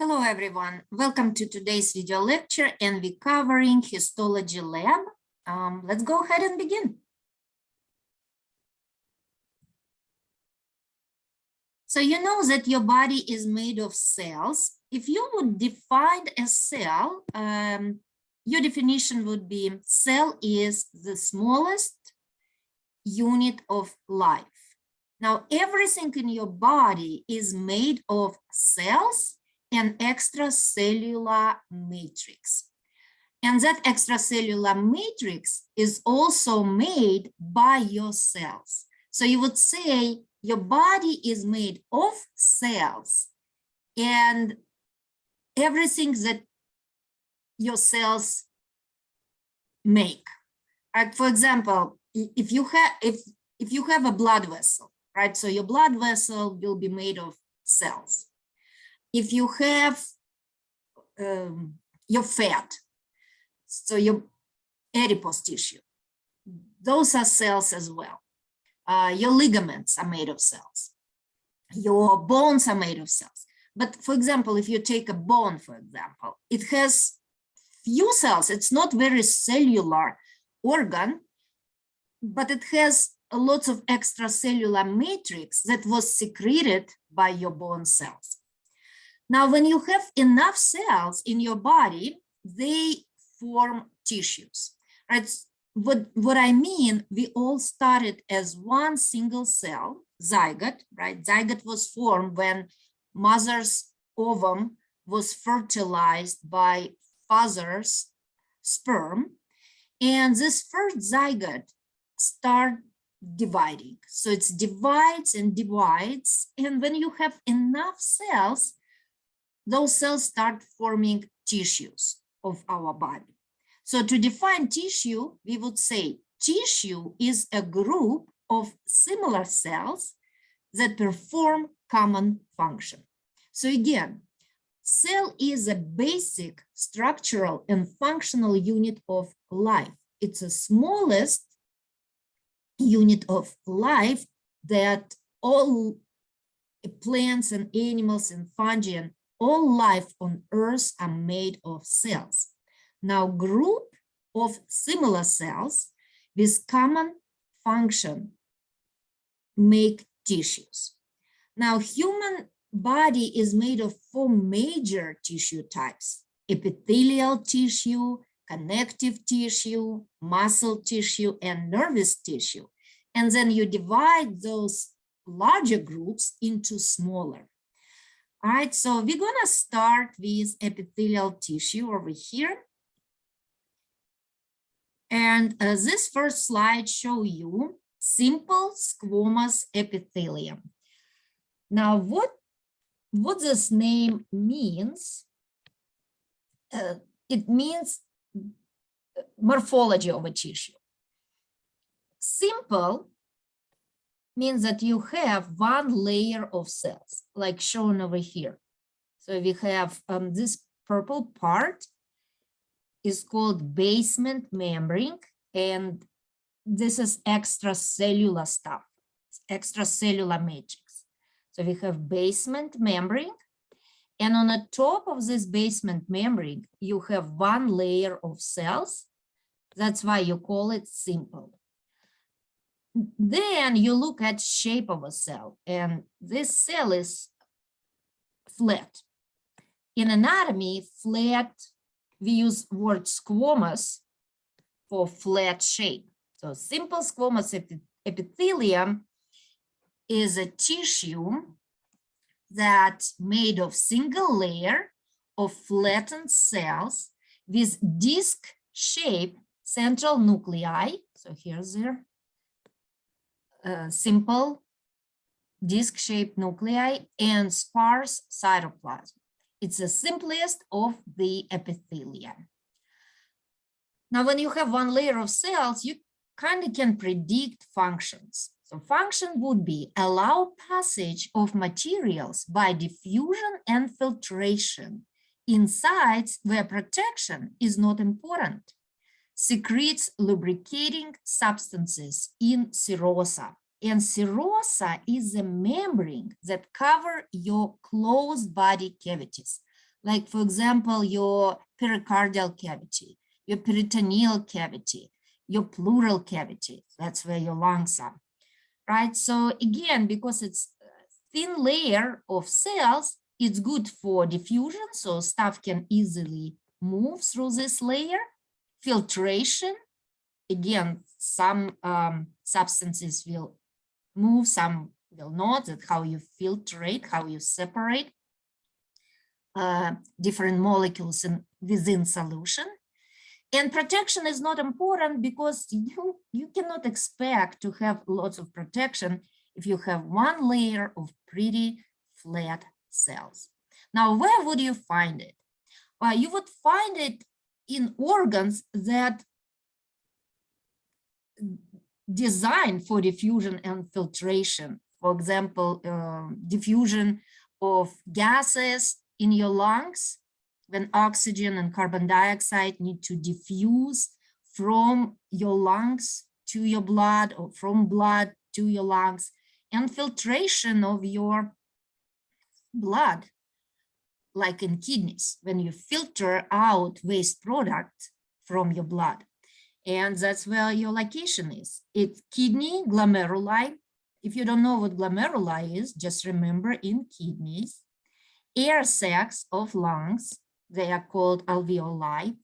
Hello everyone, welcome to today's video lecture and we're covering histology lab. Let's go ahead and begin. So you know that your body is made of cells. If you would define a cell, your definition would be cell is the smallest unit of life. Now everything in your body is made of cells and extracellular matrix. And that extracellular matrix is also made by your cells. So you would say your body is made of cells and everything that your cells make. Right? For example, if you have a blood vessel, right? So your blood vessel will be made of cells. If you have your fat, so your adipose tissue, those are cells as well. Your ligaments are made of cells. Your bones are made of cells. But for example, if you take a bone, for example, it has few cells. It's not very cellular organ, but it has lots of extracellular matrix that was secreted by your bone cells. Now, when you have enough cells in your body, they form tissues, right? What I mean, we all started as one single cell, zygote, right? Zygote was formed when mother's ovum was fertilized by father's sperm. And this first zygote starts dividing. So it divides and divides. And when you have enough cells, those cells start forming tissues of our body. So to define tissue, we would say tissue is a group of similar cells that perform common function. So again, cell is a basic structural and functional unit of life. It's the smallest unit of life that all plants and animals and fungi and all life on Earth are made of cells. Now, group of similar cells with common function make tissues. Now, human body is made of 4 major tissue types: epithelial tissue, connective tissue, muscle tissue, and nervous tissue. And then you divide those larger groups into smaller. All right, so we're going to start with epithelial tissue over here. And this first slide shows you simple squamous epithelium. Now, what this name means, it means morphology of a tissue. Simple means that you have one layer of cells, like shown over here. So we have this purple part is called basement membrane, and this is extracellular stuff, extracellular matrix. So we have basement membrane, and on the top of this basement membrane, you have one layer of cells. That's why you call it simple. Then you look at shape of a cell, and this cell is flat. In anatomy, flat, we use word squamous for flat shape. So simple squamous epithelium is a tissue that's made of single layer of flattened cells with disc-shaped central nuclei. So here's their simple disc-shaped nuclei and sparse cytoplasm. It's the simplest of the epithelium. Now, when you have one layer of cells, you kind of can predict functions. So function would be allow passage of materials by diffusion and filtration in sites where protection is not important. Secretes lubricating substances in serosa. And serosa is a membrane that covers your closed body cavities, like for example, your pericardial cavity, your peritoneal cavity, your pleural cavity. That's where your lungs are, right? So again, because it's a thin layer of cells, it's good for diffusion, so stuff can easily move through this layer. Filtration, again, some substances will move, some will not. That's how you filtrate, how you separate different molecules within solution. And protection is not important because you cannot expect to have lots of protection if you have one layer of pretty flat cells. Now, where would you find it? Well, you would find it in organs that designed for diffusion and filtration. For example, diffusion of gases in your lungs when oxygen and carbon dioxide need to diffuse from your lungs to your blood or from blood to your lungs, and filtration of your blood, like in kidneys, when you filter out waste product from your blood. And that's where your location is. It's kidney, glomeruli. If you don't know what glomeruli is, just remember in kidneys, air sacs of lungs, they are called alveoli,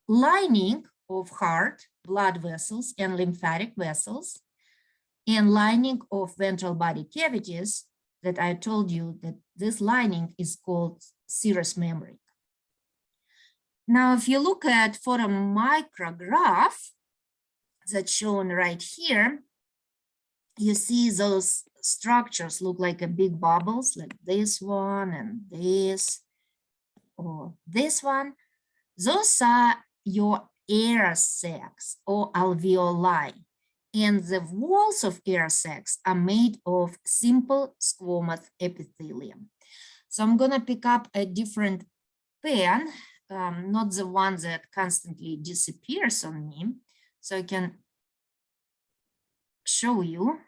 lining of heart, blood vessels and lymphatic vessels, and lining of ventral body cavities that I told you that this lining is called serous membrane. Now, if you look at photomicrograph that's shown right here, you see those structures look like a big bubbles, like this one and this, or this one. Those are your air sacs or alveoli. And the walls of air sacs are made of simple squamous epithelium. So I'm gonna pick up a different pen, not the one that constantly disappears on me, so I can show you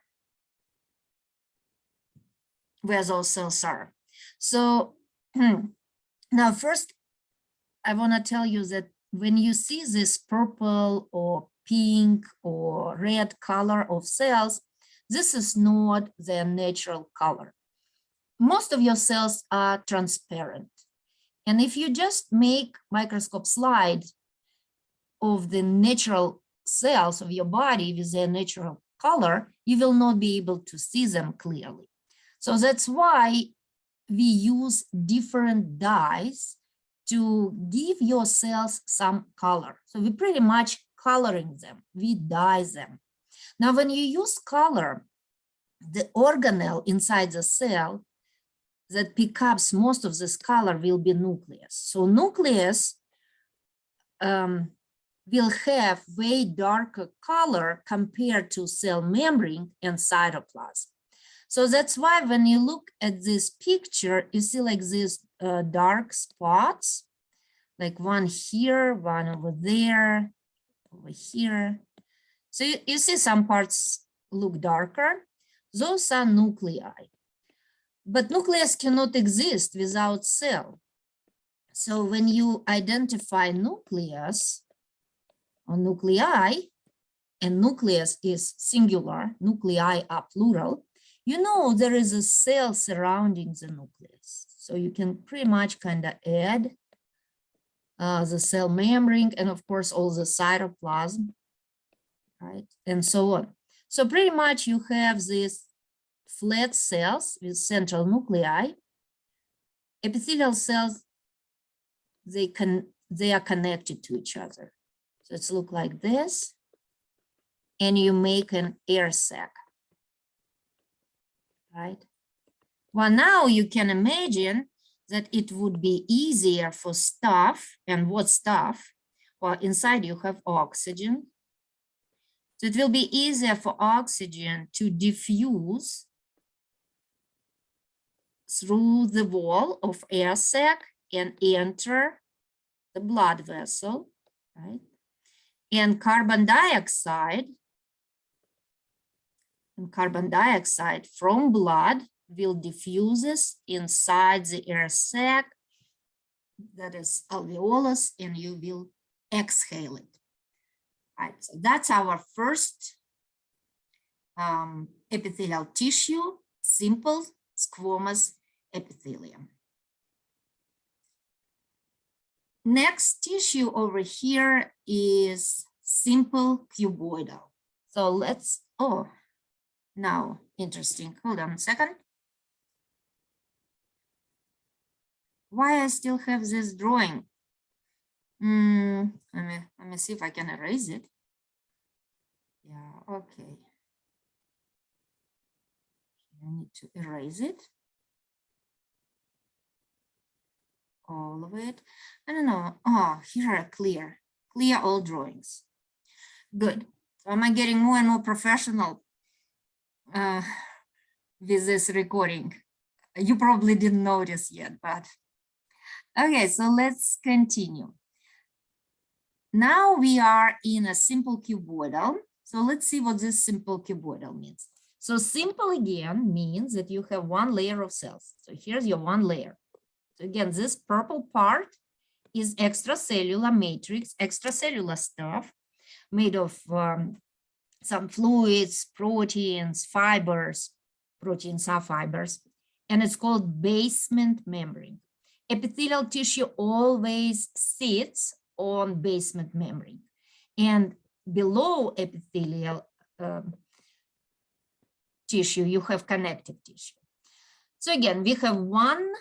where those cells are. So now first, I wanna tell you that when you see this purple or pink or red color of cells, this is not their natural color. Most of your cells are transparent. And if you just make microscope slide of the natural cells of your body with their natural color, you will not be able to see them clearly. So that's why we use different dyes to give your cells some color. So we pretty much coloring them, we dye them. Now, when you use color, the organelle inside the cell that picks up most of this color will be nucleus. So nucleus will have way darker color compared to cell membrane and cytoplasm. So that's why when you look at this picture, you see like these dark spots, like one here, one over there, over here. So you see some parts look darker. Those are nuclei. But nucleus cannot exist without cell. So when you identify nucleus or nuclei, and nucleus is singular, nuclei are plural, you know there is a cell surrounding the nucleus. So you can pretty much kind of add the cell membrane and of course all the cytoplasm, right? And so on. So pretty much you have these flat cells with central nuclei. Epithelial cells, they are connected to each other. So it's look like this. And you make an air sac, right? Well, now you can imagine that it would be easier for stuff, and what stuff? Well, inside you have oxygen. So it will be easier for oxygen to diffuse through the wall of air sac and enter the blood vessel, right? And carbon dioxide from blood will diffuses inside the air sac that is alveolus, and you will exhale it. Right, so that's our first epithelial tissue, simple squamous epithelium. Next tissue over here is simple cuboidal. So let's, oh, now interesting. Hold on a second. Why I still have this drawing? Let me see if I can erase it. Yeah, okay. I need to erase it. All of it. I don't know. Oh, here are clear all drawings. Good. So am I getting more and more professional with this recording? You probably didn't notice yet, but okay, so let's continue. Now we are in a simple cuboidal. So let's see what this simple cuboidal means. So simple again means that you have one layer of cells. So here's your one layer. So again, this purple part is extracellular matrix, extracellular stuff made of some fluids, proteins, fibers. Proteins are fibers, and it's called basement membrane. Epithelial tissue always sits on basement membrane, and below epithelial tissue, you have connective tissue. So again, we have one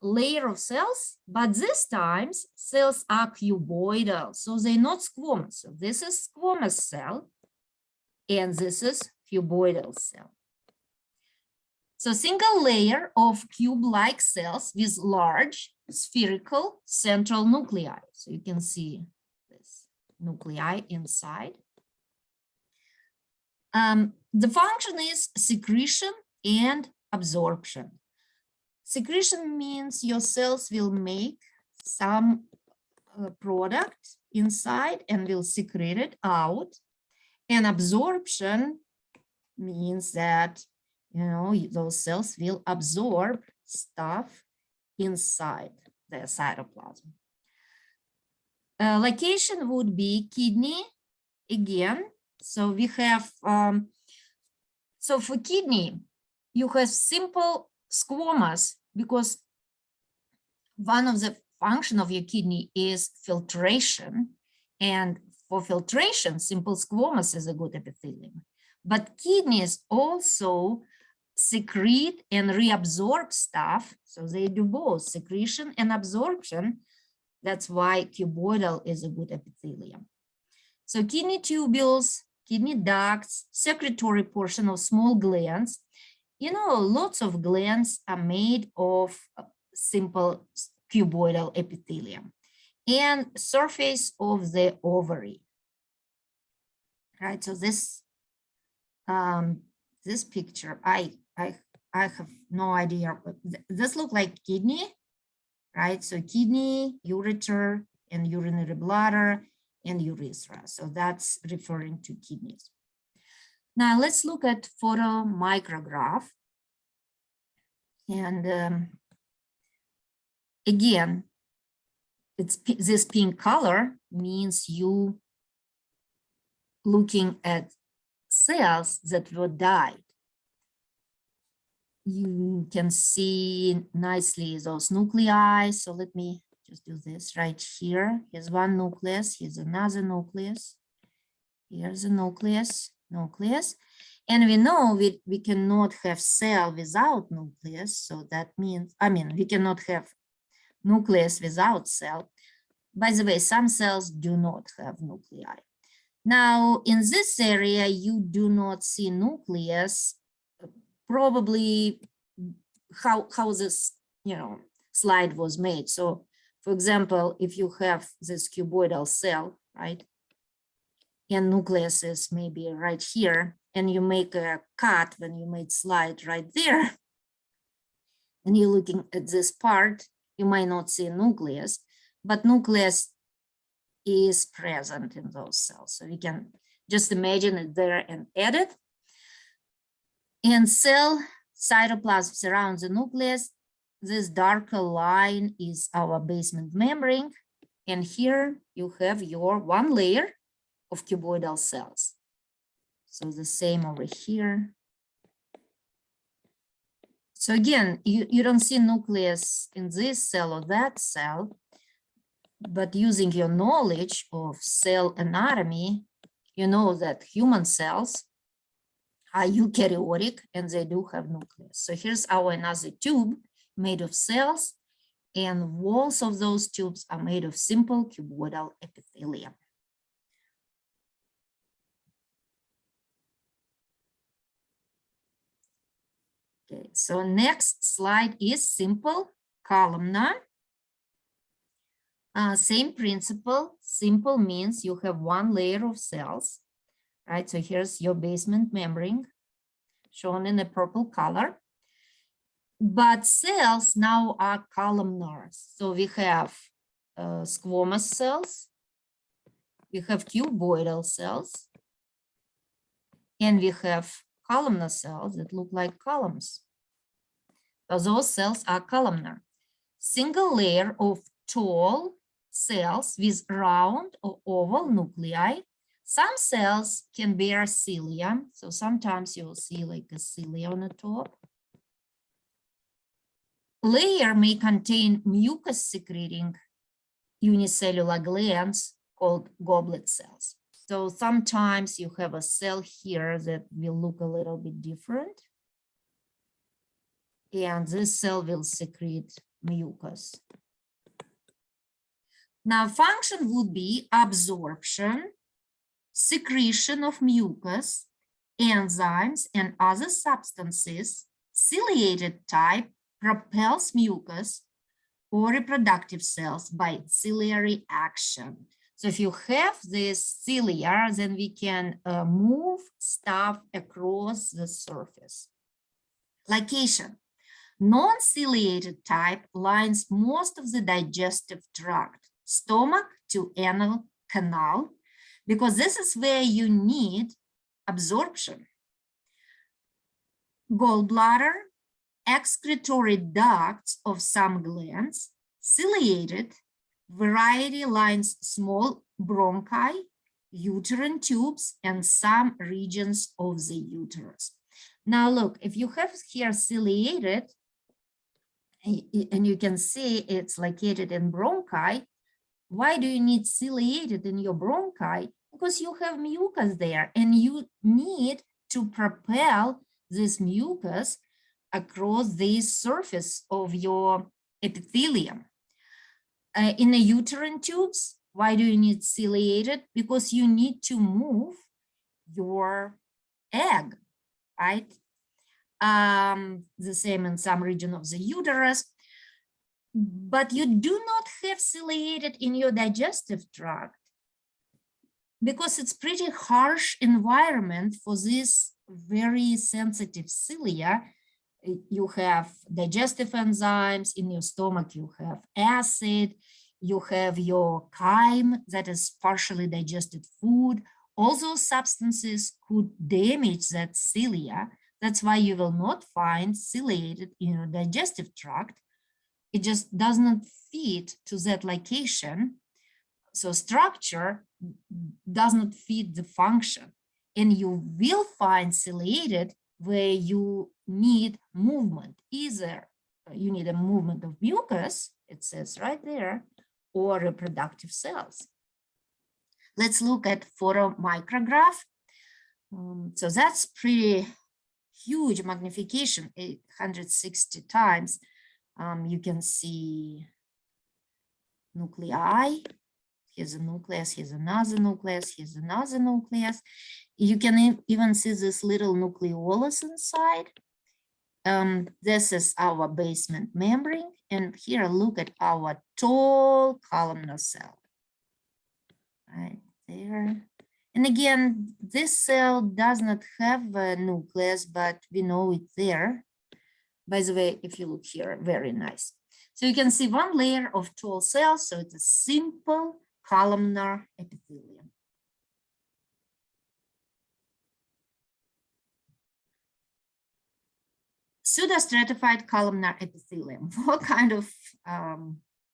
layer of cells, but this time cells are cuboidal, so they're not squamous. So this is squamous cell, and this is cuboidal cell. So single layer of cube-like cells with large spherical central nuclei. So you can see this nuclei inside. The function is secretion and absorption. Secretion means your cells will make some product inside and will secrete it out. And absorption means that, you know, those cells will absorb stuff inside the cytoplasm. Location would be kidney again. So we have, so for kidney, you have simple squamous because one of the function of your kidney is filtration. And for filtration, simple squamous is a good epithelium. But kidneys also secrete and reabsorb stuff. So they do both secretion and absorption. That's why cuboidal is a good epithelium. So kidney tubules, kidney ducts, secretory portion of small glands. You know, lots of glands are made of simple cuboidal epithelium, and surface of the ovary. Right, so this this picture, I have no idea. This looks like kidney, right? So kidney, ureter, and urinary bladder, and urethra. So that's referring to kidneys. Now let's look at photomicrograph. And again, it's this pink color means you looking at cells that were died. You can see nicely those nuclei. So let me just do this right here. Here's one nucleus, here's another nucleus. Here's a nucleus. And we know we cannot have cell without nucleus. So that means, we cannot have nucleus without cell. By the way, some cells do not have nuclei. Now, in this area, you do not see nucleus. Probably how this, slide was made. So, for example, if you have this cuboidal cell, right, and nucleus is maybe right here, and you make a cut when you made slide right there, and you're looking at this part, you might not see nucleus, but nucleus is present in those cells. So you can just imagine it there and edit. And cell cytoplasm surrounds the nucleus. this darker line is our basement membrane. And here you have your one layer of cuboidal cells. So the same over here. So again, you don't see nucleus in this cell or that cell, but using your knowledge of cell anatomy, you know that human cells are eukaryotic and they do have nucleus. So here's our another tube made of cells, and walls of those tubes are made of simple cuboidal epithelium. Okay, so next slide is simple columnar. Same principle. Simple means you have one layer of cells, right? So here's your basement membrane shown in a purple color. But cells now are columnars. So we have squamous cells, we have cuboidal cells, and we have columnar cells that look like columns. So those cells are columnar. Single layer of tall cells with round or oval nuclei. Some cells can bear cilia. So sometimes you will see like a cilia on the top. Layer may contain mucus secreting unicellular glands called goblet cells. So sometimes you have a cell here that will look a little bit different. And this cell will secrete mucus. Now, function would be absorption, secretion of mucus, enzymes, and other substances. Ciliated type propels mucus or reproductive cells by ciliary action. So if you have this cilia, then we can move stuff across the surface. Location. Non-ciliated type lines most of the digestive tract, stomach to anal canal, because this is where you need absorption. Gallbladder, excretory ducts of some glands, ciliated, variety lines small bronchi, uterine tubes, and some regions of the uterus. Now look, if you have here ciliated, and you can see it's located in bronchi, why do you need ciliated in your bronchi? Because you have mucus there, and you need to propel this mucus across the surface of your epithelium. In the uterine tubes, why do you need ciliated? Because you need to move your egg, right? The same in some region of the uterus. But you do not have ciliated in your digestive tract because it's pretty harsh environment for this very sensitive cilia. You have digestive enzymes in your stomach, you have acid, you have your chyme that is partially digested food. All those substances could damage that cilia. That's why you will not find ciliated in your digestive tract. It just does not fit to that location. So structure does not fit the function. And you will find ciliated where you need movement. Either you need a movement of mucus, it says right there, or reproductive cells. Let's look at photomicrograph. So that's pretty huge magnification, 860 times. You can see nuclei. Here's a nucleus, here's another nucleus, here's another nucleus. You can even see this little nucleolus inside. This is our basement membrane. And here, look at our tall columnar cell. Right there. And again, this cell does not have a nucleus, but we know it's there. By the way, if you look here, very nice. So you can see one layer of tall cells. So it's a simple columnar epithelium. Pseudostratified columnar epithelium. What kind of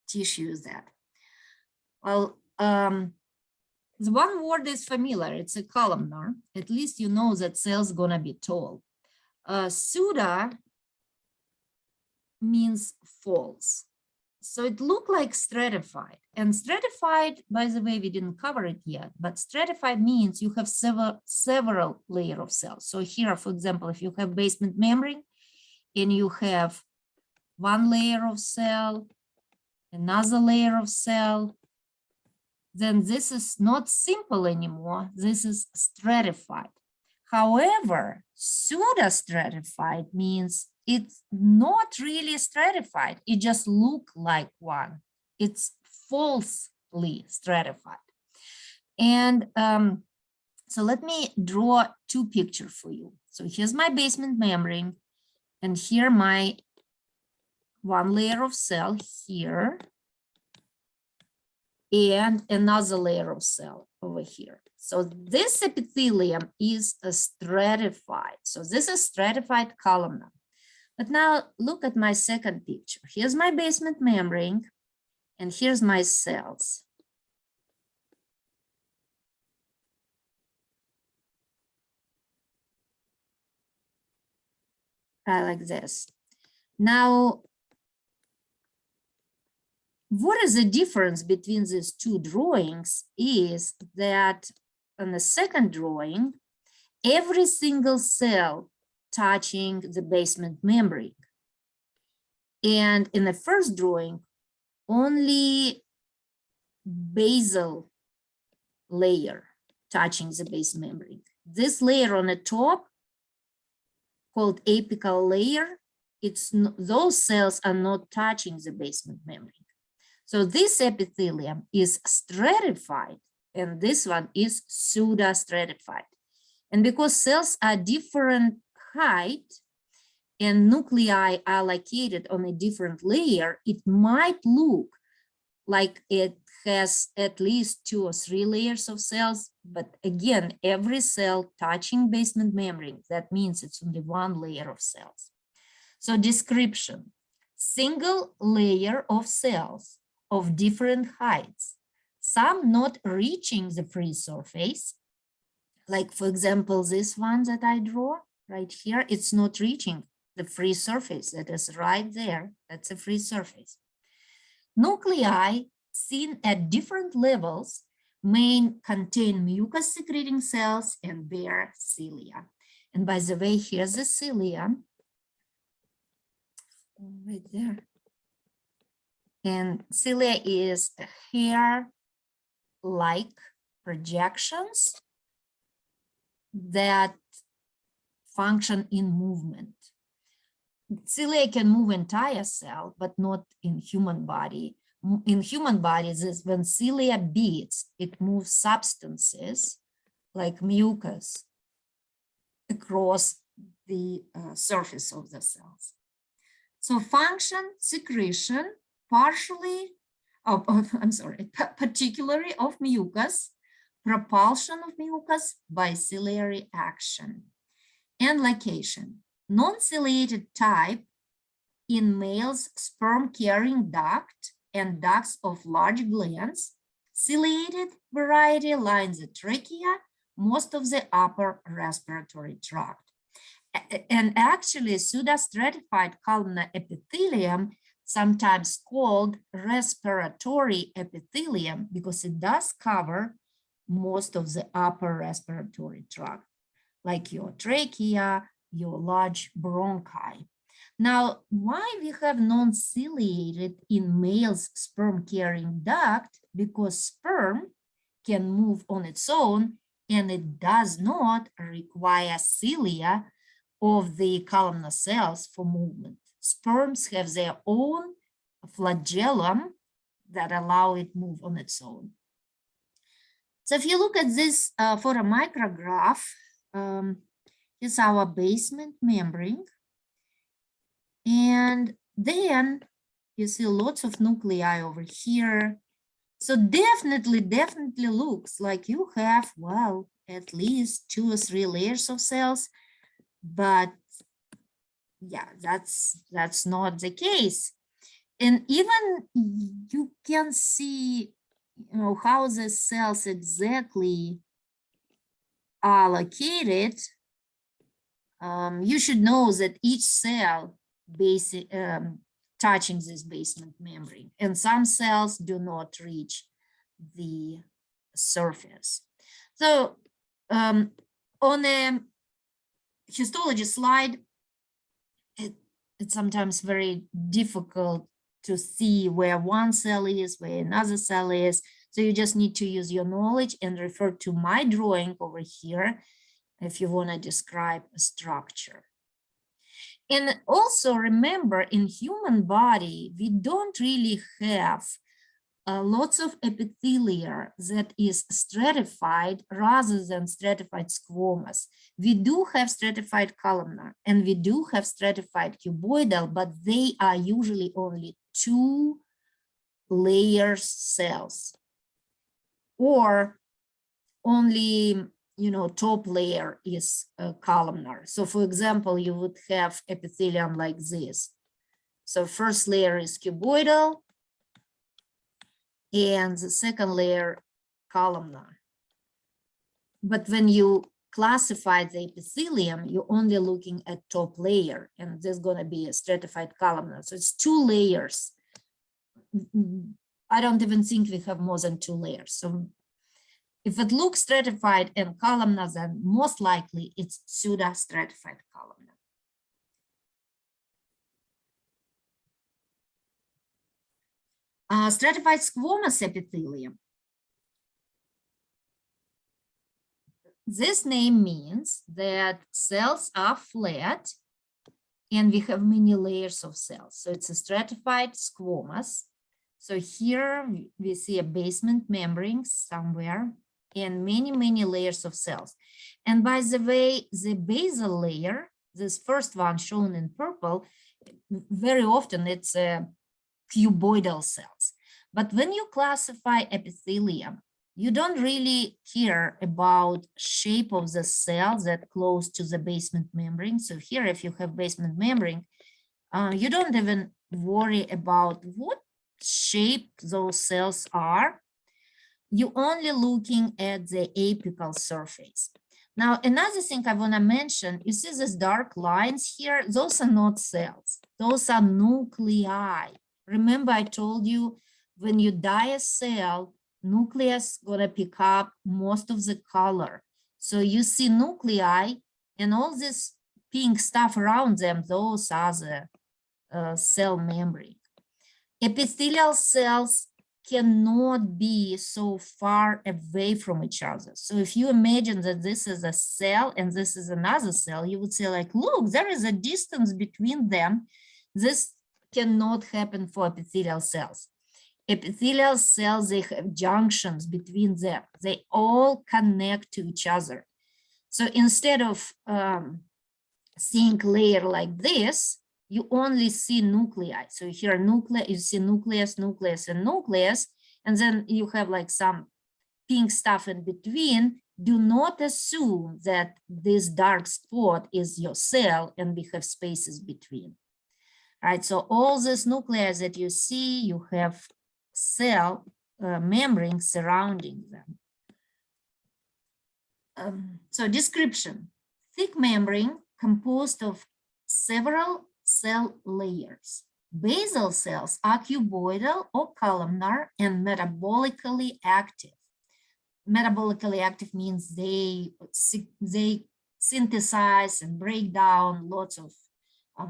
tissue is that? Well, the one word is familiar. It's a columnar. At least you know that cell's gonna be tall. Pseudo means false. So it looked like stratified. And stratified, by the way, we didn't cover it yet, but stratified means you have several layers of cells. So here, for example, if you have basement membrane and you have one layer of cell, another layer of cell, then this is not simple anymore. This is stratified. However, pseudostratified means it's not really stratified. It just looks like one. It's falsely stratified. And so let me draw two pictures for you. So here's my basement membrane, and here my one layer of cell here, and another layer of cell over here. So this epithelium is a stratified. So this is stratified columnar. But now look at my second picture. Here's my basement membrane, and here's my cells. Like this. Now, what is the difference between these two drawings is that on the second drawing, every single cell touching the basement membrane. And in the first drawing, only basal layer touching the base membrane. This layer on the top, called apical layer, those cells are not touching the basement membrane. So this epithelium is stratified, and this one is pseudostratified. And because cells are different height and nuclei are located on a different layer, it might look like it has at least 2 or 3 layers of cells. But again, every cell touching basement membrane, that means it's only one layer of cells. So description: single layer of cells of different heights, some not reaching the free surface. Like, for example, this one that I draw right here, it's not reaching the free surface that is right there. That's a free surface. Nuclei seen at different levels may contain mucus secreting cells and bear cilia. And by the way, here's the cilia right there. And cilia is hair-like projections that function in movement. Cilia can move entire cell, but not in human body. In human bodies, is when cilia beats, it moves substances like mucus across the surface of the cells. So function, secretion, particularly of mucus, propulsion of mucus by ciliary action, and location. Non-ciliated type in males, sperm carrying duct and ducts of large glands. Ciliated variety lines the trachea, most of the upper respiratory tract. And actually, pseudostratified columnar epithelium, sometimes called respiratory epithelium, because it does cover most of the upper respiratory tract, like your trachea, your large bronchi. Now, why we have non-ciliated in males sperm carrying duct? Because sperm can move on its own, and it does not require cilia of the columnar cells for movement. Sperms have their own flagellum that allow it move on its own. So if you look at this photomicrograph, here's our basement membrane. And then you see lots of nuclei over here. So definitely looks like you have, well, at least 2 or 3 layers of cells, but yeah, that's not the case. And even you can see, how the cells exactly are located. You should know that each cell touching this basement membrane, and some cells do not reach the surface. So on a histology slide, it's sometimes very difficult to see where one cell is, where another cell is. So you just need to use your knowledge and refer to my drawing over here if you want to describe a structure. And also remember, in human body, we don't really have lots of epithelia that is stratified rather than stratified squamous. We do have stratified columnar and we do have stratified cuboidal, but they are usually only 2 layers cells, or only, top layer is columnar. So for example, you would have epithelium like this. So first layer is cuboidal, and the second layer columnar. But when you classify the epithelium, you're only looking at top layer, and there's going to be a stratified columnar. So it's 2 layers. I don't even think we have more than 2 layers. So if it looks stratified and columnar, then most likely it's pseudo-stratified columnar. Stratified squamous epithelium. This name means that cells are flat and we have many layers of cells. So it's a stratified squamous. So here we see a basement membrane somewhere and many layers of cells. And by the way, the basal layer, this first one shown in purple, very often it's cuboidal cells. But when you classify epithelium, you don't really care about shape of the cells that close to the basement membrane. So here, if you have basement membrane, you don't even worry about what shape those cells are. You're only looking at the apical surface. Now, another thing I want to mention, you see these dark lines here? Those are not cells. Those are nuclei. Remember, I told you when you dye a cell, nucleus gonna pick up most of the color. So you see nuclei and all this pink stuff around them, those are the cell membrane. Epithelial cells cannot be so far away from each other. So if you imagine that this is a cell and this is another cell, you would say like, look, there is a distance between them. This cannot happen for epithelial cells. Epithelial cells, they have junctions between them. They all connect to each other. So instead of seeing layer like this, you only see nuclei. So here nucleus, you see nucleus, nucleus, and nucleus, and then you have like some pink stuff in between. Do not assume that this dark spot is your cell and we have spaces between. Right, so all these nuclei that you see, you have cell membrane surrounding them. So description: thick membrane composed of several cell layers. Basal cells are cuboidal or columnar and metabolically active. Metabolically active means they synthesize and break down lots of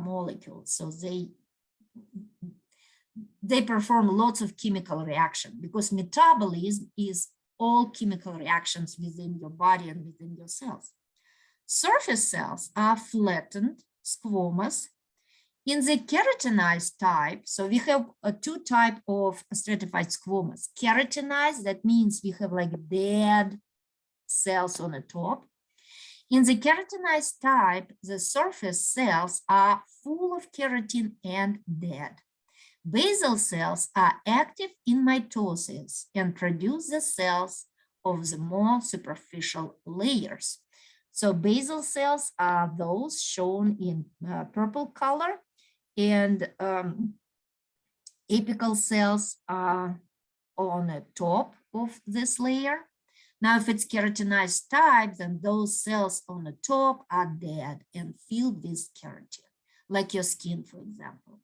molecules. So they perform lots of chemical reaction, because metabolism is all chemical reactions within your body and within your cells. Surface cells are flattened, squamous. In the keratinized type, so we have 2 types of stratified squamous. Keratinized, that means we have like dead cells on the top. In the keratinized type, the surface cells are full of keratin and dead. Basal cells are active in mitosis and produce the cells of the more superficial layers. So basal cells are those shown in purple color, and apical cells are on the top of this layer. Now, if it's keratinized type, then those cells on the top are dead and filled with keratin, like your skin, for example.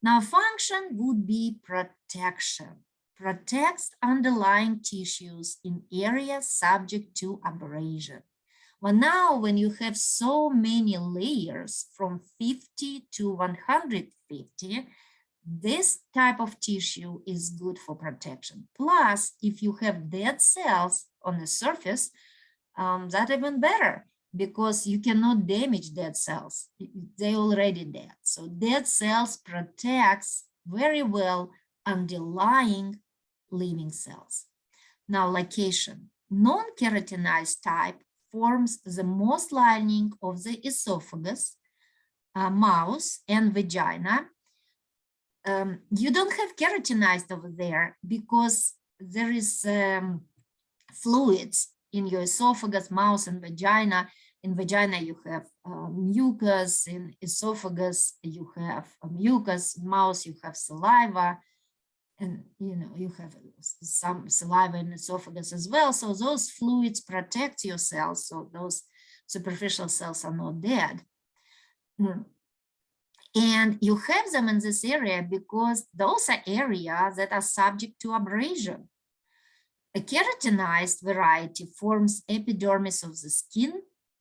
Now, function would be protection. Protects underlying tissues in areas subject to abrasion. Well, now, when you have so many layers from 50 to 150, this type of tissue is good for protection. Plus, if you have dead cells on the surface, that's even better, because you cannot damage dead cells. They're already dead. So dead cells protects very well underlying living cells. Now, location. Non-keratinized type forms the most lining of the esophagus, mouth, and vagina. You don't have keratinized over there because there is fluids in your esophagus, mouth, and vagina. In vagina, you have mucus. In esophagus, you have mucus. In mouth, you have saliva. And, you have some saliva in esophagus as well. So those fluids protect your cells. So those superficial cells are not dead. And you have them in this area because those are areas that are subject to abrasion. A keratinized variety forms epidermis of the skin,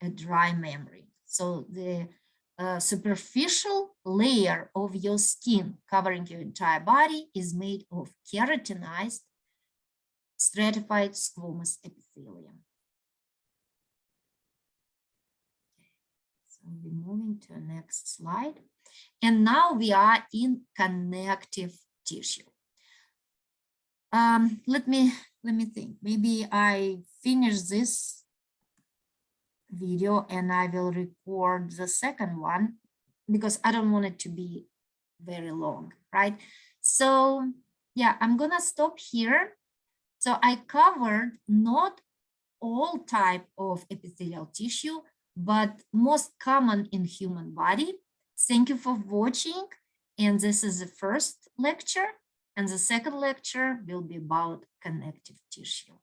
a dry membrane. So the superficial layer of your skin covering your entire body is made of keratinized, stratified squamous epithelium. So we're moving to the next slide. And now we are in connective tissue. Let me think. Maybe I finish this video and I will record the second one because I don't want it to be very long, right? So yeah, I'm gonna stop here. So I covered not all type of epithelial tissue, but most common in human body. Thank you for watching. And this is the first lecture. And the second lecture will be about connective tissue.